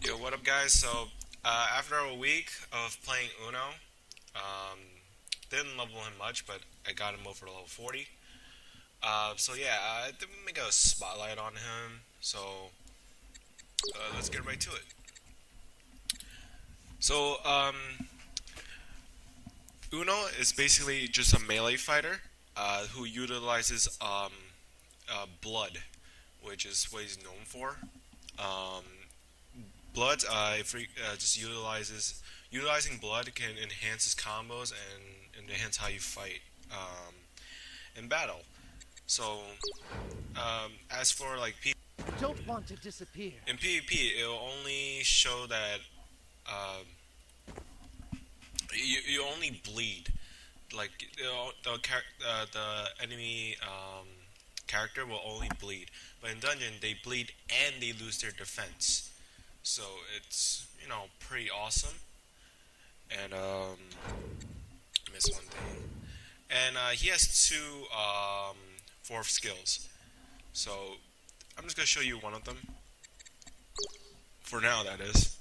Yo, what up, guys? So, after a week of playing Uno, um, didn't level him much, but I got him over level 40. So yeah, I did make a spotlight on him. So, let's get right to it. So, Uno is basically just a melee fighter who utilizes blood, which is what he's known for. Um, blood just utilizing blood can enhance his combos and enhance how you fight in battle. So as for like Don't want to disappear. in PvP, it'll only show that um, you only bleed. Like the enemy character will only bleed, but in dungeon they bleed and they lose their defense. So it's pretty awesome. And miss one thing. And he has two fourth skills. So I'm just gonna show you one of them for now. That is.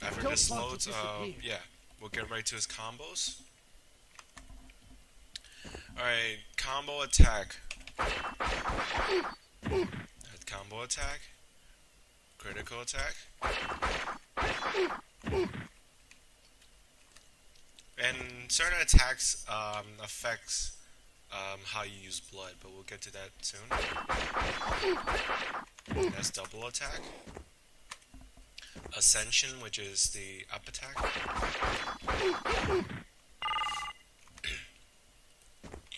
After Don't this want to loads, disappear. yeah, we'll get right to his combos. All right, combo attack. Combo attack. Critical attack. And certain attacks affects how you use blood, but we'll get to that soon. That's double attack. Ascension, which is the up attack.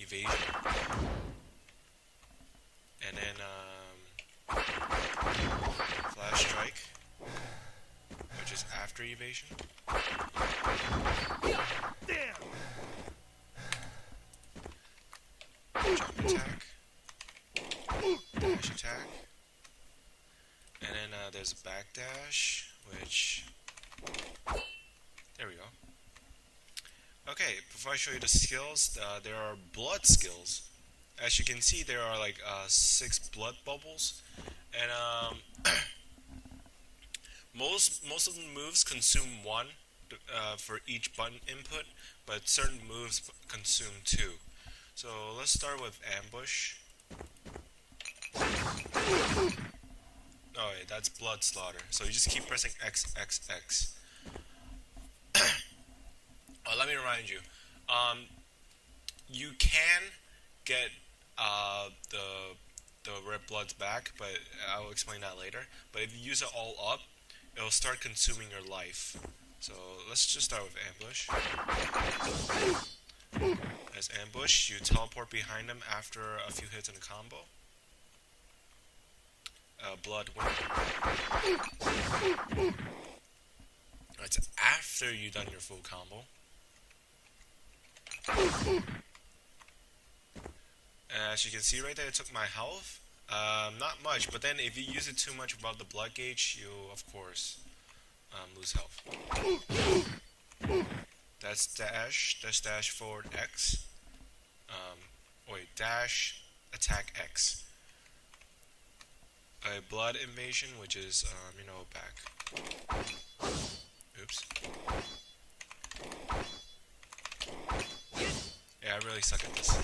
Evasion. And then flash strike, which is after evasion. Damn! Jump attack. Dash attack. And then there's backdash, which... There we go. Okay, before I show you the skills, there are blood skills. As you can see, there are like 6 blood bubbles. And most of the moves consume 1 for each button input, but certain moves consume 2. So let's start with ambush. Oh, wait, that's blood slaughter. So you just keep pressing X, X, X. Oh, let me remind you. You can get the red bloods back, but I'll explain that later. But if you use it all up, it'll start consuming your life. So let's just start with ambush. As ambush, you teleport behind them after a few hits in a combo. Blood win. That's after you've done your full combo. As you can see right there, it took my health. Not much, but then if you use it too much above the blood gauge, you'll of course lose health. That's dash forward X. Dash attack X. A blood invasion, which is back. Oops. Yeah, I really suck at this.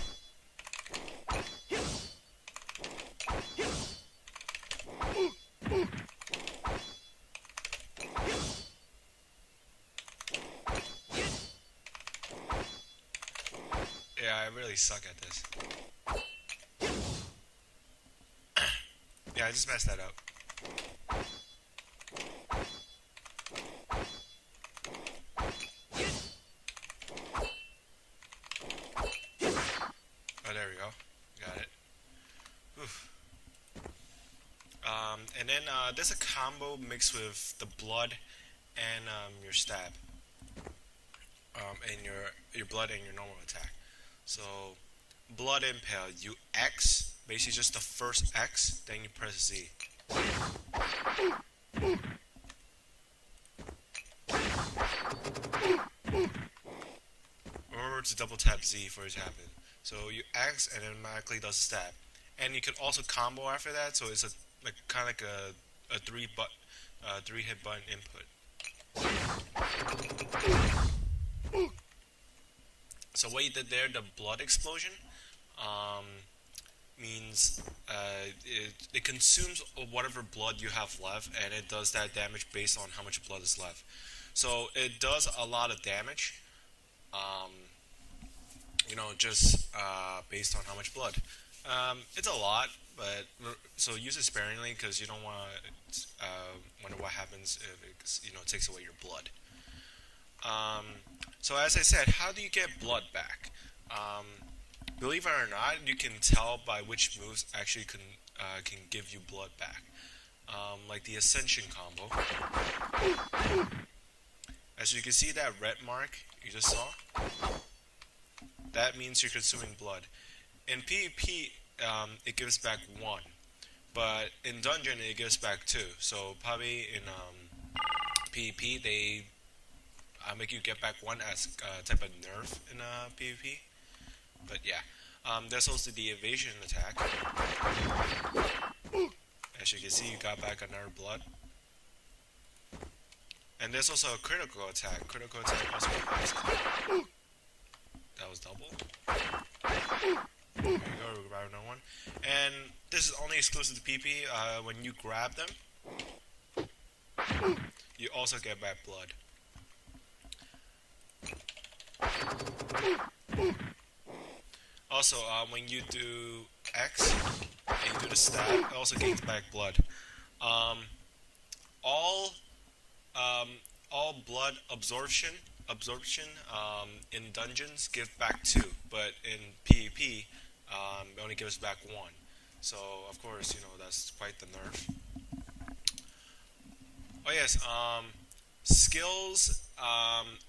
Yeah, I really suck at this. Yeah, I just messed that up. Oh, there we go. Got it. Oof. And then there's a combo mixed with the blood and your stab. And your blood and your normal attack. So, blood impale, you X, basically just the first X, then you press Z. Remember to double tap Z for it to happen. So you X and it automatically does stab. And you can also combo after that, so it's kind of like a three hit button input. So what you did there, the blood explosion, um, means it consumes whatever blood you have left, and it does that damage based on how much blood is left. So it does a lot of damage, um, just based on how much blood. It's a lot, but so use it sparingly because you don't want to wonder what happens if it takes away your blood. Um, so as I said, how do you get blood back? Um, Believe it or not, you can tell by which moves actually can give you blood back. Like the Ascension combo. As you can see, that red mark you just saw, that means you're consuming blood. In PvP, it gives back 1, but in Dungeon it gives back 2. So probably in PvP they make you get back 1 as type of nerf in PvP. But yeah, there's also the evasion attack. As you can see, you got back another blood. And there's also a critical attack. Critical attack also gives back. That was double. There you go, we grab another one. And this is only exclusive to PP. When you grab them, you also get back blood. Also, when you do X and you do the stab, it also gains back blood. Um, all all blood absorption in dungeons give back 2, but in PvP it only gives back 1. So of course that's quite the nerf. Oh yes, skills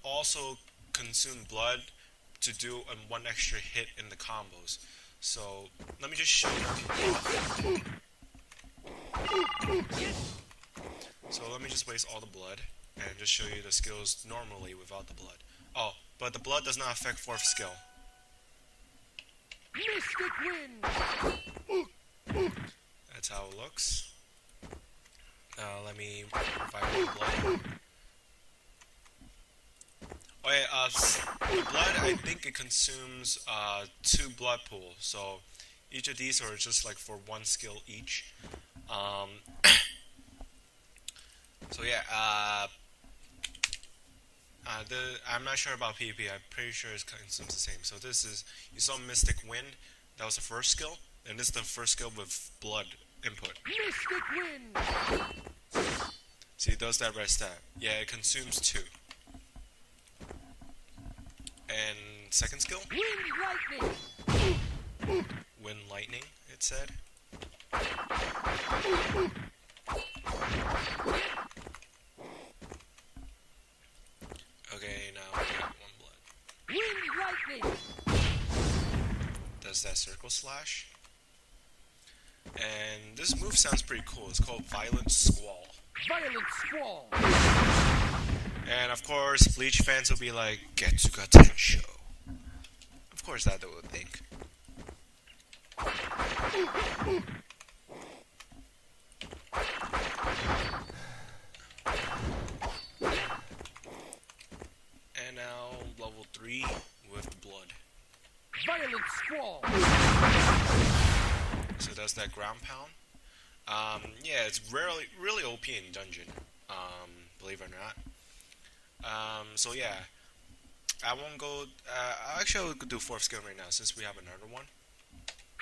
also consume blood to do one extra hit in the combos. So let me just show them. So let me just waste all the blood and just show you the skills normally without the blood. Oh, but the blood does not affect 4th skill. Mystic wind. That's how it looks. Let me revive more blood. Oh yeah, the blood, I think it consumes 2 blood pools. So each of these are just like for 1 skill each. So yeah, I'm not sure about PvP. I'm pretty sure it consumes the same. So this is, you saw Mystic Wind. That was the first skill, and this is the first skill with blood input. Mystic wind. See, it does that red stat. Yeah, it consumes 2. And second skill? Wind lightning. Wind lightning, it said. Okay, now we got 1 blood. Wind lightning. Does that circle slash. And this move sounds pretty cool. It's called Violent Squall. Violent squall. And of course, Bleach fans will be like, Getsuga Tensho. Of course that they would think. And now level 3 with blood. Violent squall. So that's that ground pound. Yeah, it's really OP in dungeon. Believe it or not. So yeah, I won't go. Actually, I'll do 4th skill right now since we have another one.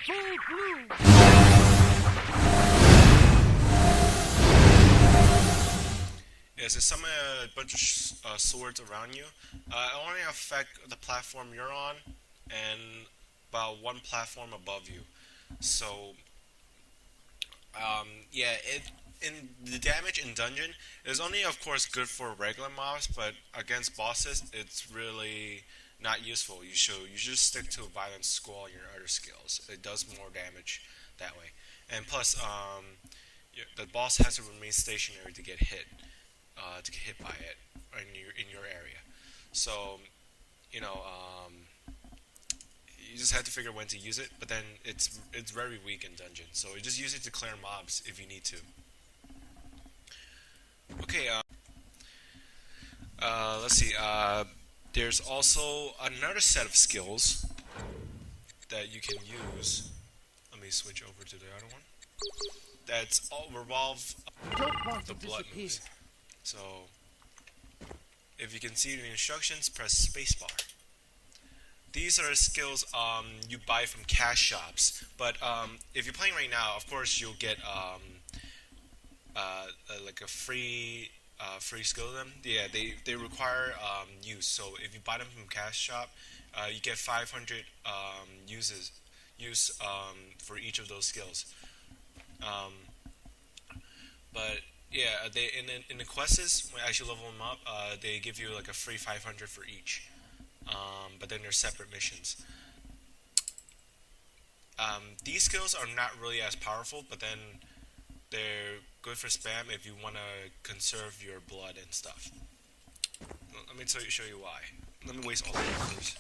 Full blue. Yeah, so summon a bunch of swords around you. It only affect the platform you're on and about 1 platform above you. So, yeah, in the damage in dungeon is only, of course, good for regular mobs, but against bosses, it's really not useful. You should stick to Violent Squall in your other skills. It does more damage that way. And plus, the boss has to remain stationary to get hit by it in your area. So, you know, you just have to figure when to use it. But then it's very weak in dungeon, so you just use it to clear mobs if you need to. Okay, let's see. There's also another set of skills that you can use. Let me switch over to the other one. That's all revolve Don't want the to blood disappear. moves. So, if you can see the instructions, press spacebar. These are skills you buy from cash shops, but if you're playing right now, of course you'll get like a free skill of them. Yeah, they require use. So if you buy them from cash shop, you get 500 use for each of those skills. Um, but yeah, they in the quests as you level them up, they give you like a free 500 for each. But then they're separate missions. These skills are not really as powerful, but then they're good for spam if you want to conserve your blood and stuff. Let me show you why. Let me waste all the numbers.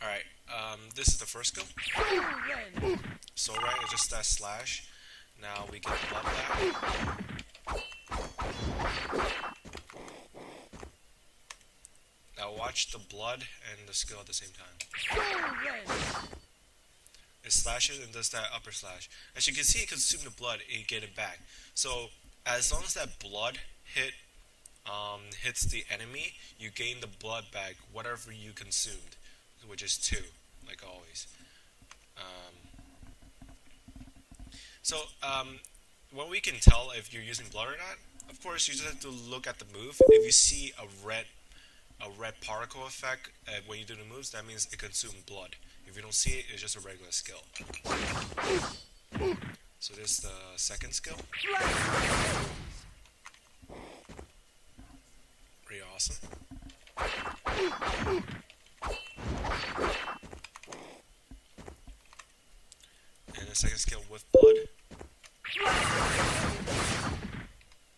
Alright, this is the first skill. Ren. So right, it's just that slash. Now we get blood back. Now watch the blood and the skill at the same time. Ren. It slashes and does that upper slash. As you can see, it consumes the blood and you get it back. So as long as that blood hits the enemy, you gain the blood back, whatever you consumed, which is 2, like always. What we can tell if you're using blood or not, of course, you just have to look at the move. If you see a red particle effect when you do the moves, that means it consumed blood. If you don't see it, it's just a regular skill. So this is the second skill. Pretty awesome. And the second skill with blood.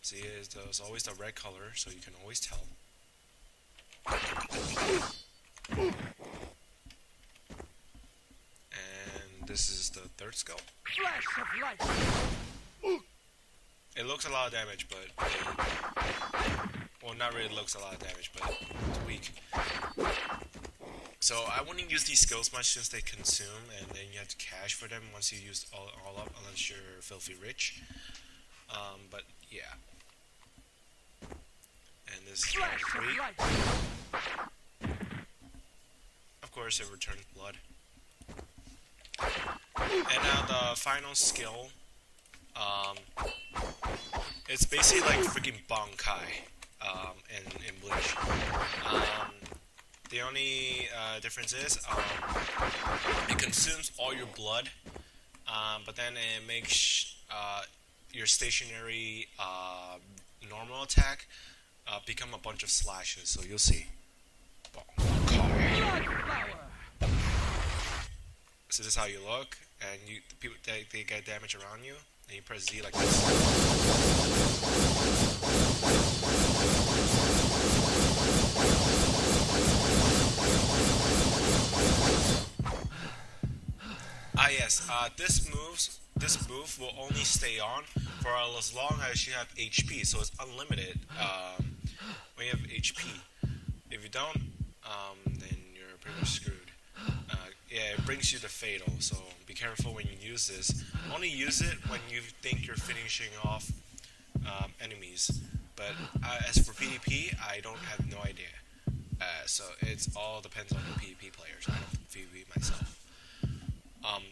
See, it's always the red color, so you can always tell. And this is the third skill. Flash of light. It looks a lot of damage, but well, not really looks a lot of damage, but it's weak. So I wouldn't use these skills much since they consume, and then you have to cash for them once you use all up, unless you're filthy rich. But yeah. And this is Flash of 3. light. Of course, it returns blood. And now the final skill. It's basically like freaking Bankai in Bleach. The only difference is it consumes all your blood, but then it makes your stationary normal attack become a bunch of slashes. So you'll see. Bankai. Blood flower. So this is how you look, and the people they get damage around you, and you press Z like this. Ah yes, this move will only stay on for as long as you have HP, so it's unlimited when you have HP. If you don't, then you're pretty much screwed. Yeah, it brings you to fatal, so be careful when you use this. Only use it when you think you're finishing off enemies. But as for PvP, I don't have no idea. So it's all depends on the PvP players. I don't PvP myself.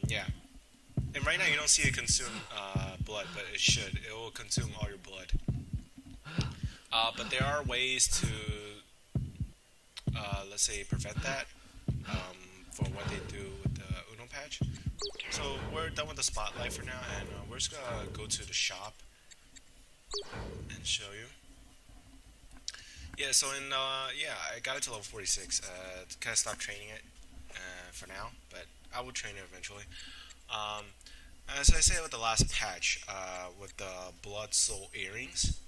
Yeah. And right now you don't see it consume blood, but it should. It will consume all your blood. But there are ways to, let's say, prevent that for what they do with the Uno patch. So we're done with the spotlight for now, and we're just gonna go to the shop and show you. Yeah, so yeah, I got it to level 46. Kind of stopped training it for now, but I will train it eventually. As I said with the last patch, with the Blood Soul earrings,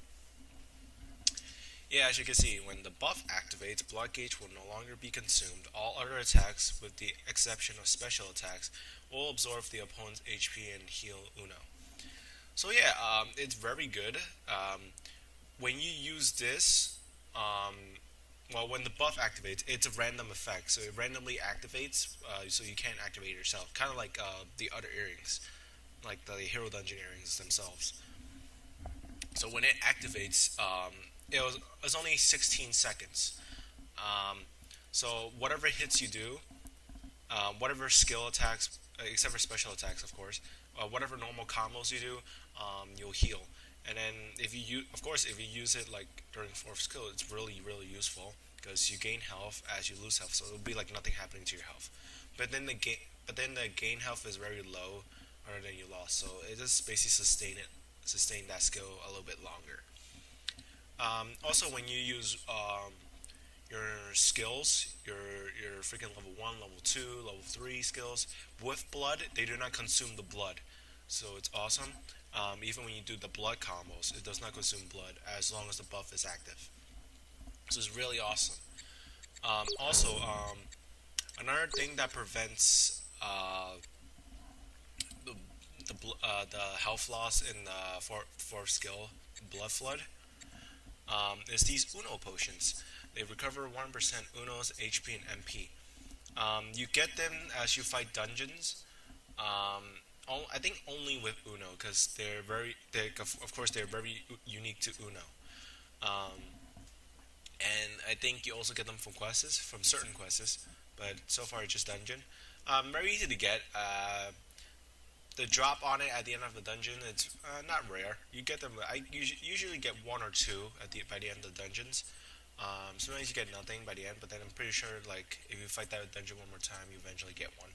Yeah, as you can see, when the buff activates, Blood Gauge will no longer be consumed. All other attacks, with the exception of special attacks, will absorb the opponent's HP and heal Uno. So yeah, it's very good. When you use this, um, well, when the buff activates, it's a random effect, so it randomly activates, so you can't activate yourself. Kind of like the other earrings, like the Hero Dungeon earrings themselves. So when it activates, it's only 16 seconds. Um, so whatever hits you do, whatever skill attacks, except for special attacks, of course, whatever normal combos you do, you'll heal. And then of course, if you use it like during fourth skill, it's really useful because you gain health as you lose health. So it'll be like nothing happening to your health. But then the gain health is very low, other than you lost. So it just basically sustain that skill a little bit longer. Also, when you use your skills, your freaking level one, level two, level three skills with blood, they do not consume the blood, so it's awesome. Even when you do the blood combos, it does not consume blood as long as the buff is active. So it's really awesome. Also, another thing that prevents the the health loss in the fourth skill, blood flood, is these Uno potions. They recover 1% Uno's HP and MP. You get them as you fight dungeons. I think only with Uno because of course they're very unique to Uno. Um, and I think you also get them from certain quests, but so far it's just dungeon. Very easy to get. The drop on it at the end of the dungeon, it's not rare. You get them. I usually get one or two by the end of the dungeons. Sometimes you get nothing by the end, but then I'm pretty sure like if you fight that dungeon one more time, you eventually get one.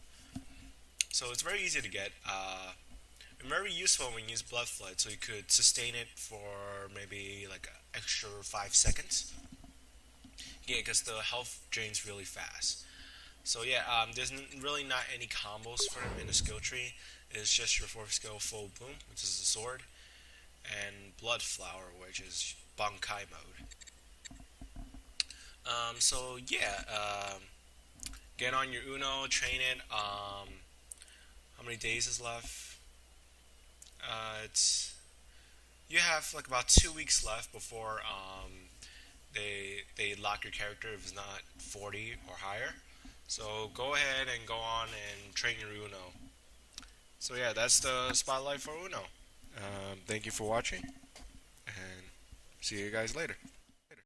So it's very easy to get. And very useful when you use Blood Flood, so you could sustain it for maybe like an extra 5 seconds. Yeah, because the health drains really fast. So yeah, there's really not any combos for him in the skill tree. It's just your fourth skill, Full Boom, which is the sword, and Blood Flower, which is Bankai mode. So yeah, get on your Uno, train it. How many days is left? It's You have like about 2 weeks left before they lock your character if it's not 40 or higher. So go ahead and go on and train your Uno. So yeah, that's the spotlight for Uno. Thank you for watching, and see you guys later.